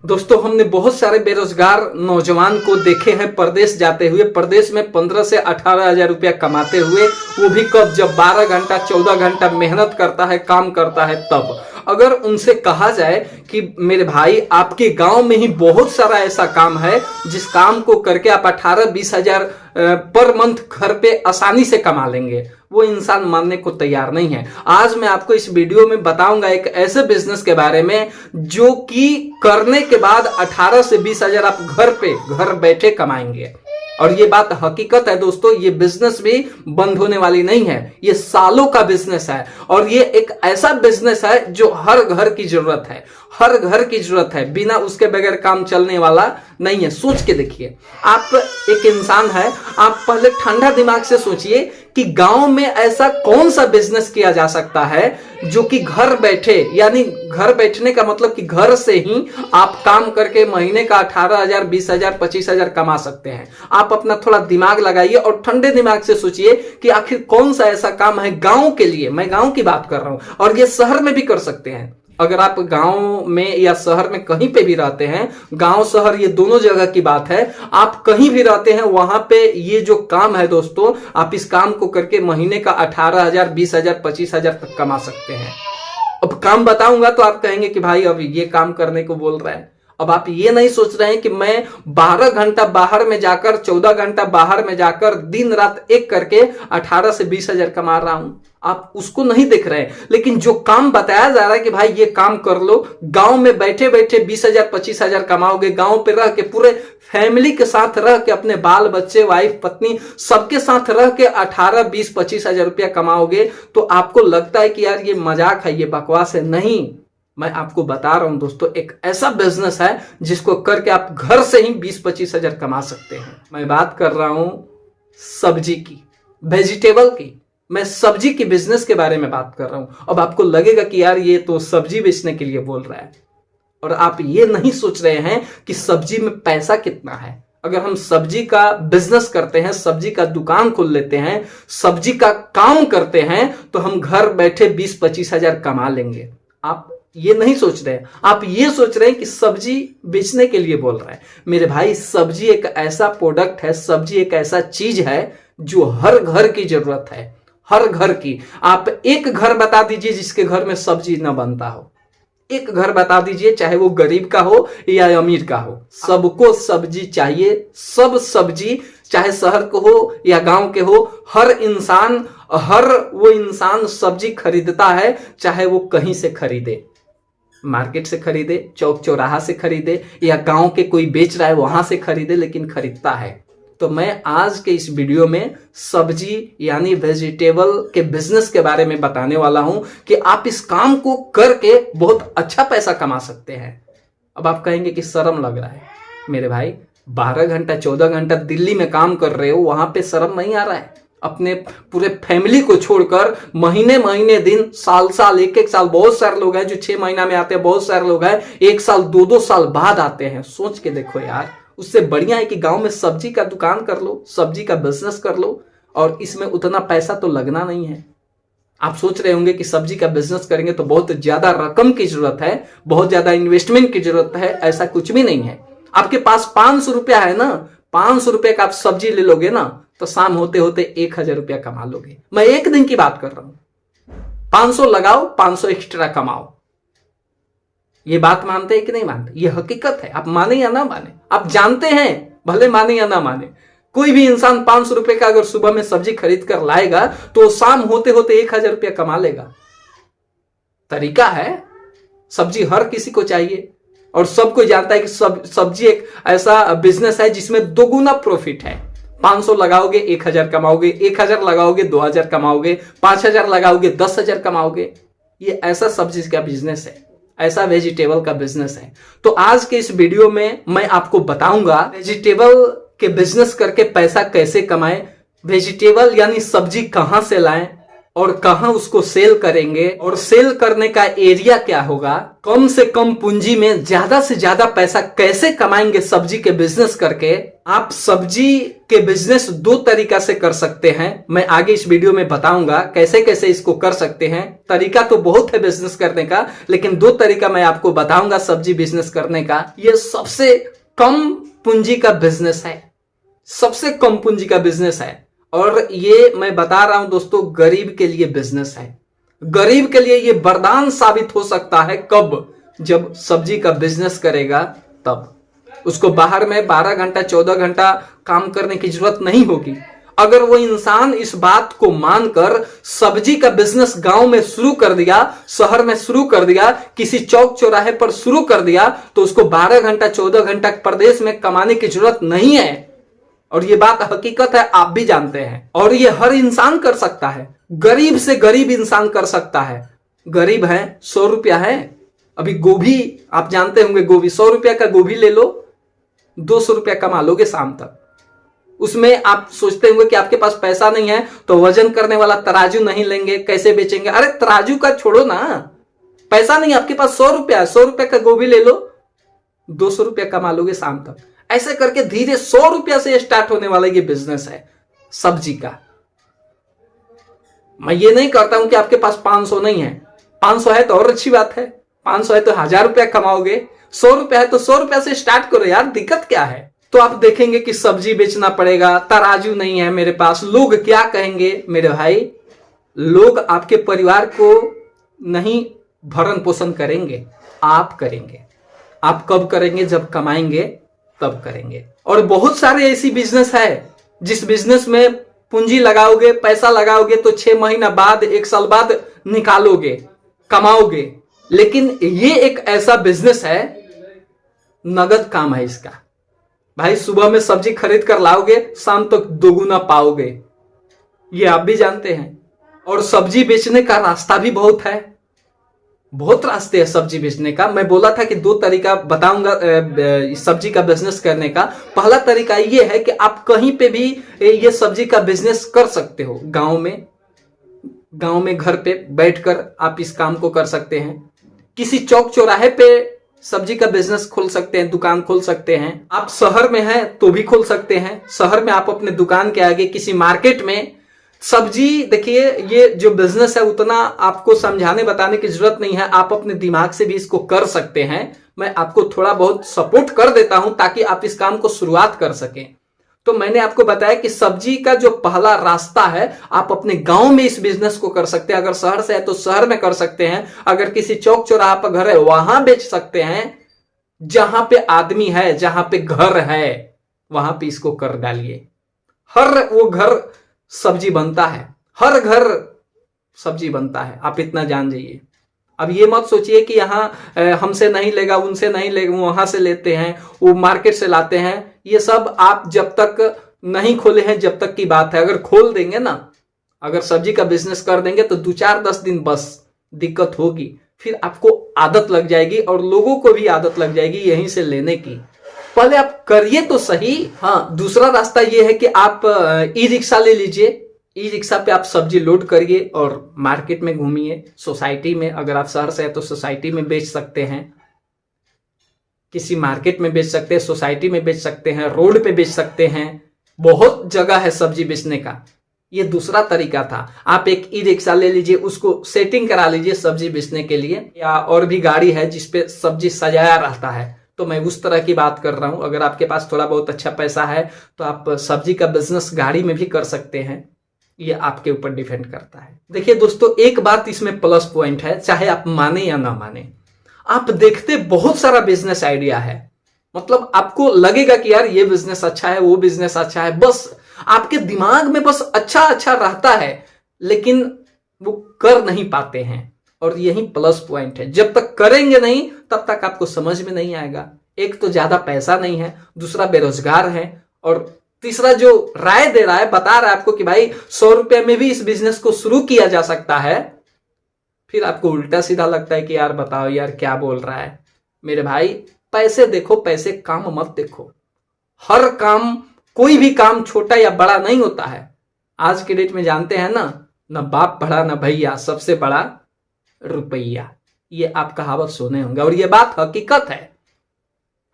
दोस्तों, हमने बहुत सारे बेरोजगार नौजवान को देखे हैं परदेश जाते हुए, परदेश में 15 से 18 हजार रुपया कमाते हुए। वो भी कब? जब 12 घंटा 14 घंटा मेहनत करता है, काम करता है तब। अगर उनसे कहा जाए कि मेरे भाई आपके गांव में ही बहुत सारा ऐसा काम है जिस काम को करके आप 18-20 हजार पर मंथ घर पे आसानी से कमा लेंगे, वो इंसान मानने को तैयार नहीं है। आज मैं आपको इस वीडियो में बताऊंगा एक ऐसे बिजनेस के बारे में जो कि करने के बाद 18 से 20 हजार आप घर बैठे कमाएंगे। और ये बात हकीकत है दोस्तों, ये बिजनेस भी बंद होने वाली नहीं है, ये सालों का बिजनेस है। और ये एक ऐसा बिजनेस है जो हर घर की जरूरत है, हर घर की जरूरत है, बिना उसके बगैर काम चलने वाला नहीं है। सोच के देखिए, आप एक इंसान है, आप पहले ठंडा दिमाग से सोचिए कि गांव में ऐसा कौन सा बिजनेस किया जा सकता है जो कि घर बैठे, यानी घर बैठने का मतलब कि घर से ही आप काम करके महीने का 18 हजार 20 हजार 25 हजार कमा सकते हैं। आप अपना थोड़ा दिमाग लगाइए और ठंडे दिमाग से सोचिए कि आखिर कौन सा ऐसा काम है गांव के लिए। मैं गांव की बात कर रहा हूं, और ये शहर में भी कर सकते हैं। अगर आप गांव में या शहर में कहीं पे भी रहते हैं, गांव शहर ये दोनों जगह की बात है, आप कहीं भी रहते हैं, वहां पे ये जो काम है दोस्तों, आप इस काम को करके महीने का 18 हजार 20 हजार 25 हजार तक कमा सकते हैं। अब काम बताऊंगा तो आप कहेंगे कि भाई अब ये काम करने को बोल रहा है। अब आप ये नहीं सोच रहे हैं कि मैं 12 घंटा बाहर में जाकर, 14 घंटा बाहर में जाकर, दिन रात एक करके 18 से 20 हजार कमा रहा हूं। आप उसको नहीं देख रहे हैं, लेकिन जो काम बताया जा रहा है कि भाई ये काम कर लो, गांव में बैठे बैठे 20 हजार 25 हजार कमाओगे, गांव पे रह के पूरे फैमिली के साथ रह के, अपने बाल बच्चे वाइफ पत्नी सबके साथ रह के 18 20 25 हजार रुपया कमाओगे, तो आपको लगता है कि यार ये मजाक है, ये बकवास है। नहीं, मैं आपको बता रहा हूं दोस्तों, एक ऐसा बिजनेस है जिसको करके आप घर से ही 20-25 हजार कमा सकते हैं। मैं बात कर रहा हूं सब्जी की, वेजिटेबल की। मैं सब्जी के बिजनेस के बारे में बात कर रहा हूं। अब आपको लगेगा कि यार ये तो सब्जी बेचने के लिए बोल रहा है, और आप ये नहीं सोच रहे हैं कि सब्जी में पैसा कितना है। अगर हम सब्जी का बिजनेस करते हैं, सब्जी का दुकान खोल लेते हैं, सब्जी का काम करते हैं, तो हम घर बैठे 20-25 हजार कमा लेंगे। आप ये नहीं सोच रहे, आप ये सोच रहे हैं कि सब्जी बेचने के लिए बोल रहा है। मेरे भाई, सब्जी एक ऐसा प्रोडक्ट है, सब्जी एक ऐसा चीज है जो हर घर की जरूरत है, हर घर की। आप एक घर बता दीजिए जिसके घर में सब्जी ना बनता हो, एक घर बता दीजिए, चाहे वो गरीब का हो या अमीर का हो, सबको सब्जी चाहिए। सब सब्जी, चाहे शहर को हो या गांव के हो, हर वो इंसान सब्जी खरीदता है, चाहे वो कहीं से खरीदे, मार्केट से खरीदे, चौक चौराहा से खरीदे, या गांव के कोई बेच रहा है वहां से खरीदे, लेकिन खरीदता है। तो मैं आज के इस वीडियो में सब्जी यानी वेजिटेबल के बिजनेस के बारे में बताने वाला हूं कि आप इस काम को करके बहुत अच्छा पैसा कमा सकते हैं। अब आप कहेंगे कि शर्म लग रहा है। मेरे भाई, 12 घंटा 14 घंटा दिल्ली में काम कर रहे हो, वहां पे शर्म नहीं आ रहा है? अपने पूरे फैमिली को छोड़कर महीने दिन, साल एक साल, बहुत सारे लोग हैं जो 6 महीना में आते हैं, बहुत सारे लोग हैं 1 साल 2 साल बाद आते हैं। सोच के देखो यार, उससे बढ़िया है कि गांव में सब्जी का दुकान कर लो, सब्जी का बिजनेस कर लो, और इसमें उतना पैसा तो लगना नहीं है। आप सोच रहे होंगे कि सब्जी का बिजनेस करेंगे तो बहुत ज्यादा रकम की जरूरत है, बहुत ज्यादा इन्वेस्टमेंट की जरूरत है। ऐसा कुछ भी नहीं है। आपके पास 500 रुपया है ना, 500 रुपये का आप सब्जी ले लोगे ना, तो शाम होते होते 1000 रुपया कमा लोगे। मैं एक दिन की बात कर रहा हूं। 500 लगाओ, 500 एक्स्ट्रा कमाओ। ये बात मानते हैं कि नहीं मानते? ये हकीकत है। आप माने या ना माने, आप जानते हैं, भले माने या ना माने, कोई भी इंसान 500 रुपए का अगर सुबह में सब्जी खरीद कर लाएगा तो शाम होते होते 1000 रुपया कमा लेगा। तरीका है। सब्जी हर किसी को चाहिए, और सबको जानता है कि सब्जी एक ऐसा बिजनेस है जिसमें दोगुना प्रॉफिट है। 500 लगाओगे 1000 कमाओगे, 1000 लगाओगे 2000 कमाओगे, 5000 लगाओगे 10,000 कमाओगे। ये ऐसा सब्जी का बिजनेस है, ऐसा वेजिटेबल का बिजनेस है। तो आज के इस वीडियो में मैं आपको बताऊंगा वेजिटेबल के बिजनेस करके पैसा कैसे कमाएं, वेजिटेबल यानी सब्जी कहां से लाएं, और कहां उसको सेल करेंगे और सेल करने का एरिया क्या होगा, कम से कम पूंजी में ज्यादा से ज्यादा पैसा कैसे कमाएंगे सब्जी के बिजनेस करके। आप सब्जी के बिजनेस दो तरीका से कर सकते हैं, मैं आगे इस वीडियो में बताऊंगा कैसे कैसे इसको कर सकते हैं। तरीका तो बहुत है बिजनेस करने का, लेकिन दो तरीका मैं आपको बताऊंगा सब्जी बिजनेस करने का। यह सबसे कम पूंजी का बिजनेस है, सबसे कम पूंजी का बिजनेस है, और ये मैं बता रहा हूं दोस्तों, गरीब के लिए बिजनेस है। गरीब के लिए ये वरदान साबित हो सकता है। कब? जब सब्जी का बिजनेस करेगा तब उसको बाहर में 12 घंटा 14 घंटा काम करने की जरूरत नहीं होगी। अगर वो इंसान इस बात को मानकर सब्जी का बिजनेस गांव में शुरू कर दिया, शहर में शुरू कर दिया, किसी चौक चौराहे पर शुरू कर दिया, तो उसको 12 घंटा 14 घंटा प्रदेश में कमाने की जरूरत नहीं है। और ये बात हकीकत है, आप भी जानते हैं, और ये हर इंसान कर सकता है। गरीब से गरीब इंसान कर सकता है। गरीब है, 100 रुपया है, अभी गोभी आप जानते होंगे, गोभी 100 रुपया का गोभी ले लो, 200 रुपया कमा लोगे शाम तक। उसमें आप सोचते होंगे कि आपके पास पैसा नहीं है तो वजन करने वाला तराजू नहीं लेंगे, कैसे बेचेंगे। अरे तराजू का छोड़ो ना, पैसा नहीं आपके पास, 100 रुपया, 100 रुपया का गोभी ले लो, 200 रुपया कमा लोगे शाम तक। ऐसे करके धीरे 100 रुपया से स्टार्ट होने वाला ये बिजनेस है सब्जी का। मैं ये नहीं कहता हूं कि आपके पास 500 नहीं है, 500 है तो और अच्छी बात है, 500 है तो 1000 रुपया कमाओगे, 100 रुपया है तो 100 रुपया से स्टार्ट करो यार, दिक्कत क्या है। तो आप देखेंगे कि सब्जी बेचना पड़ेगा, तराजू नहीं है मेरे पास, लोग क्या कहेंगे। मेरे भाई, लोग आपके परिवार को नहीं भरण पोषण करेंगे, आप करेंगे। आप कब करेंगे? जब कमाएंगे तब करेंगे। और बहुत सारे ऐसी बिजनेस है जिस बिजनेस में पूंजी लगाओगे, पैसा लगाओगे तो 6 महीना बाद, 1 साल बाद निकालोगे, कमाओगे। लेकिन ये एक ऐसा बिजनेस है, नगद काम है इसका। भाई सुबह में सब्जी खरीद कर लाओगे, शाम तक दोगुना पाओगे, ये आप भी जानते हैं। और सब्जी बेचने का रास्ता भी बहुत है, बहुत रास्ते हैं सब्जी बेचने का। मैं बोला था कि 2 तरीका बताऊंगा सब्जी का बिजनेस करने का। पहला तरीका ये है कि आप कहीं पे भी ये सब्जी का बिजनेस कर सकते हो। गांव में घर पे बैठकर आप इस काम को कर सकते हैं। किसी चौक चौराहे पे सब्जी का बिजनेस खोल सकते हैं, दुकान खोल सकते हैं। आप शहर में हैं तो भी खोल सकते हैं। शहर में आप अपने दुकान के आगे किसी मार्केट में सब्जी, देखिए ये जो बिजनेस है उतना आपको समझाने बताने की जरूरत नहीं है, आप अपने दिमाग से भी इसको कर सकते हैं। मैं आपको थोड़ा बहुत सपोर्ट कर देता हूं ताकि आप इस काम को शुरुआत कर सकें। तो मैंने आपको बताया कि सब्जी का जो पहला रास्ता है, आप अपने गांव में इस बिजनेस को कर सकते हैं। अगर शहर से है तो शहर में कर सकते हैं, अगर किसी चौक चौराहा पर घर है वहां बेच सकते हैं। जहां पे आदमी है, जहां पे घर है, वहां पे इसको कर डालिए। हर वो घर सब्जी बनता है, हर घर सब्जी बनता है, आप इतना जान जाइए। अब ये मत सोचिए कि यहाँ हमसे नहीं लेगा, उनसे नहीं लेगा, वहां से लेते हैं, वो मार्केट से लाते हैं। ये सब आप जब तक नहीं खोले हैं जब तक की बात है। अगर खोल देंगे ना, अगर सब्जी का बिजनेस कर देंगे तो 2-4-10 दिन बस दिक्कत होगी, फिर आपको आदत लग जाएगी और लोगों को भी आदत लग जाएगी यहीं से लेने की। पहले आप करिए तो सही। हाँ, दूसरा रास्ता ये है कि आप ई रिक्शा ले लीजिए। ई रिक्शा पे आप सब्जी लोड करिए और मार्केट में घूमिए। सोसाइटी में, अगर आप शहर से हैं तो सोसाइटी में बेच सकते हैं, किसी मार्केट में बेच सकते हैं, सोसाइटी में बेच सकते हैं, रोड पे बेच सकते हैं। बहुत जगह है सब्जी बेचने का। ये दूसरा तरीका था। आप एक ई रिक्शा ले लीजिए, उसको सेटिंग करा लीजिए सब्जी बेचने के लिए, या और भी गाड़ी है जिसपे सब्जी सजाया रहता है, तो मैं उस तरह की बात कर रहा हूं। अगर आपके पास थोड़ा बहुत अच्छा पैसा है तो आप सब्जी का बिजनेस गाड़ी में भी कर सकते हैं, ये आपके ऊपर डिपेंड करता है। देखिए दोस्तों, एक बात इसमें प्लस पॉइंट है, चाहे आप माने या ना माने, आप देखते बहुत सारा बिजनेस आइडिया है। मतलब आपको लगेगा कि यार ये बिजनेस अच्छा है, वो बिजनेस अच्छा है, बस आपके दिमाग में बस अच्छा अच्छा रहता है, लेकिन वो कर नहीं पाते हैं। और यही प्लस पॉइंट है, जब तक करेंगे नहीं तब तक आपको समझ में नहीं आएगा। एक तो ज्यादा पैसा नहीं है, दूसरा बेरोजगार है, और तीसरा जो राय दे रहा है, बता रहा है आपको कि भाई 100 रुपए में भी इस बिजनेस को शुरू किया जा सकता है, फिर आपको उल्टा सीधा लगता है कि यार बताओ यार क्या बोल रहा है। मेरे भाई, पैसे देखो, पैसे काम मत देखो। हर काम, कोई भी काम छोटा या बड़ा नहीं होता है। आज के डेट में जानते हैं ना, न बाप बड़ा न भैया, सबसे बड़ा रुपया। ये आप कहावत सुने होंगे और ये बात हकीकत है।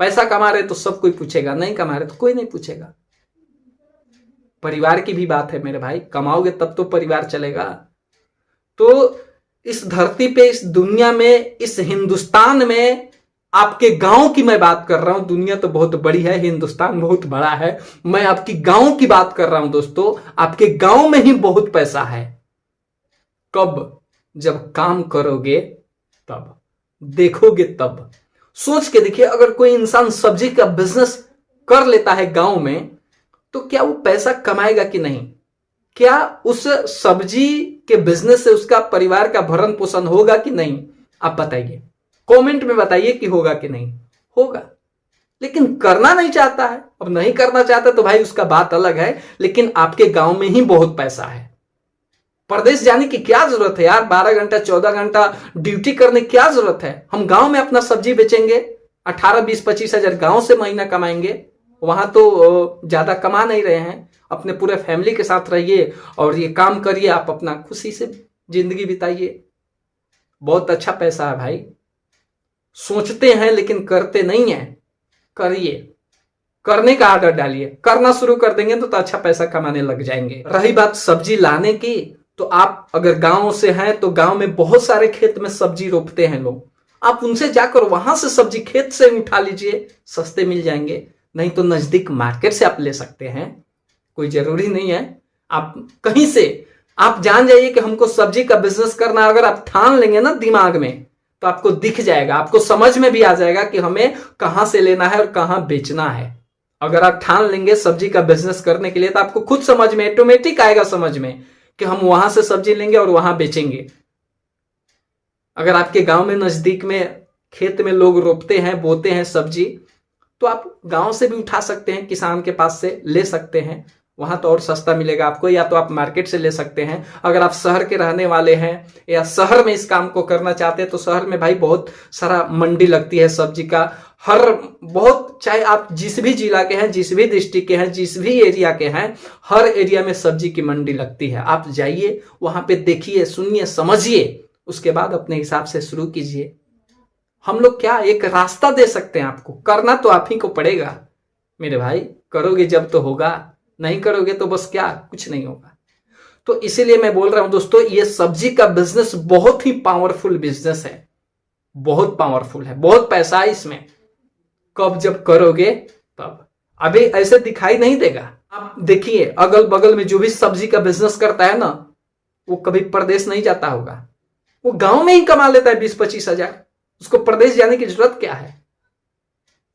पैसा कमा रहे तो सब कोई पूछेगा, नहीं कमा रहे तो कोई नहीं पूछेगा। परिवार की भी बात है मेरे भाई, कमाओगे तब तो परिवार चलेगा। तो इस धरती पे, इस दुनिया में, इस हिंदुस्तान में, आपके गांव की मैं बात कर रहा हूं। दुनिया तो बहुत बड़ी है, हिंदुस्तान बहुत बड़ा है, मैं आपकी गांव की बात कर रहा हूं दोस्तों। आपके गांव में ही बहुत पैसा है। कब? जब काम करोगे तब, देखोगे तब। सोच के देखिए, अगर कोई इंसान सब्जी का बिजनेस कर लेता है गांव में, तो क्या वो पैसा कमाएगा कि नहीं? क्या उस सब्जी के बिजनेस से उसका परिवार का भरण पोषण होगा कि नहीं? आप बताइए, कमेंट में बताइए कि होगा कि नहीं। होगा। लेकिन करना नहीं चाहता है। अब नहीं करना चाहता तो भाई उसका बात अलग है, लेकिन आपके गांव में ही बहुत पैसा है। परदेश जाने की क्या जरूरत है यार? 12 घंटा 14 घंटा ड्यूटी करने की क्या जरूरत है? हम गांव में अपना सब्जी बेचेंगे, 18, 20, 25 हजार गांव से महीना कमाएंगे। वहां तो ज्यादा कमा नहीं रहे हैं। अपने पूरे फैमिली के साथ रहिए और ये काम करिए, आप अपना खुशी से जिंदगी बिताइए। बहुत अच्छा पैसा है भाई। सोचते हैं लेकिन करते नहीं है। करिए, करने का आर्डर डालिए। करना शुरू कर देंगे तो अच्छा पैसा कमाने लग जाएंगे। रही बात सब्जी लाने की, तो आप अगर गांव से हैं तो गांव में बहुत सारे खेत में सब्जी रोपते हैं लोग। आप उनसे जाकर वहां से सब्जी खेत से उठा लीजिए, सस्ते मिल जाएंगे। नहीं तो नजदीक मार्केट से आप ले सकते हैं, कोई जरूरी नहीं है। आप कहीं से आप जान जाइए कि हमको सब्जी का बिजनेस करना। अगर आप ठान लेंगे ना दिमाग में, तो आपको दिख जाएगा, आपको समझ में भी आ जाएगा कि हमें कहां से लेना है और कहां बेचना है। अगर आप ठान लेंगे सब्जी का बिजनेस करने के लिए, तो आपको खुद समझ में, ऑटोमेटिक आएगा समझ में कि हम वहां से सब्जी लेंगे और वहां बेचेंगे। अगर आपके गांव में नजदीक में खेत में लोग रोपते हैं, बोते हैं सब्जी, तो आप गांव से भी उठा सकते हैं, किसान के पास से ले सकते हैं। वहां तो और सस्ता मिलेगा आपको, या तो आप मार्केट से ले सकते हैं। अगर आप शहर के रहने वाले हैं या शहर में इस काम को करना चाहते हैं, तो शहर में भाई बहुत सारा मंडी लगती है सब्जी का। हर बहुत, चाहे आप जिस भी जिला के हैं, जिस भी डिस्ट्रिक्ट के हैं, जिस भी एरिया के हैं, हर एरिया में सब्जी की मंडी लगती है। आप जाइए वहां पे, देखिए, सुनिए, समझिए, उसके बाद अपने हिसाब से शुरू कीजिए। हम लोग क्या एक रास्ता दे सकते हैं आपको, करना तो आप ही को पड़ेगा मेरे भाई। करोगे जब तो होगा, नहीं करोगे तो बस क्या, कुछ नहीं होगा। तो इसीलिए मैं बोल रहा हूं दोस्तों, ये सब्जी का बिजनेस बहुत ही पावरफुल बिजनेस है, बहुत पावरफुल है, बहुत पैसा है इसमें। कब जब करोगे तब। अभी ऐसे दिखाई नहीं देगा। आप देखिए अगल बगल में जो भी सब्जी का बिजनेस करता है ना, वो कभी प्रदेश नहीं जाता होगा, वो गांव में ही कमा लेता है 20-25 हजार। उसको प्रदेश जाने की जरूरत क्या है?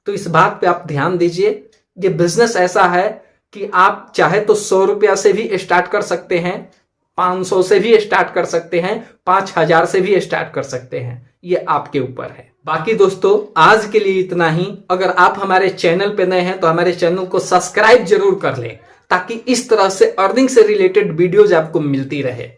तो इस बात पे आप ध्यान दीजिए। ये बिजनेस ऐसा है कि आप चाहे तो 100 रुपया से भी स्टार्ट कर सकते हैं, 500 से भी स्टार्ट कर सकते हैं, 5000 से भी स्टार्ट कर सकते हैं। ये आपके ऊपर है। बाकी दोस्तों आज के लिए इतना ही। अगर आप हमारे चैनल पे नए हैं तो हमारे चैनल को सब्सक्राइब जरूर कर लें, ताकि इस तरह से अर्निंग से रिलेटेड वीडियोज आपको मिलती रहे।